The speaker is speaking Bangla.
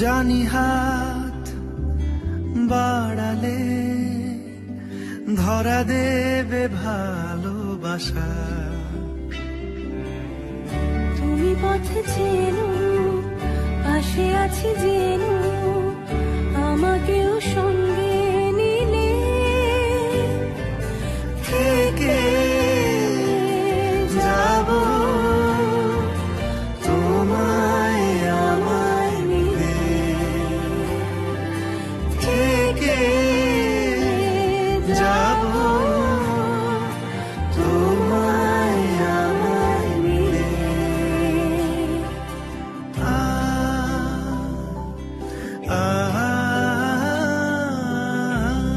জানি হাত বাড়ালে ধরা দেবে ভালোবাসা। তুমি পথে চেনো, পাশে আছি জেনো,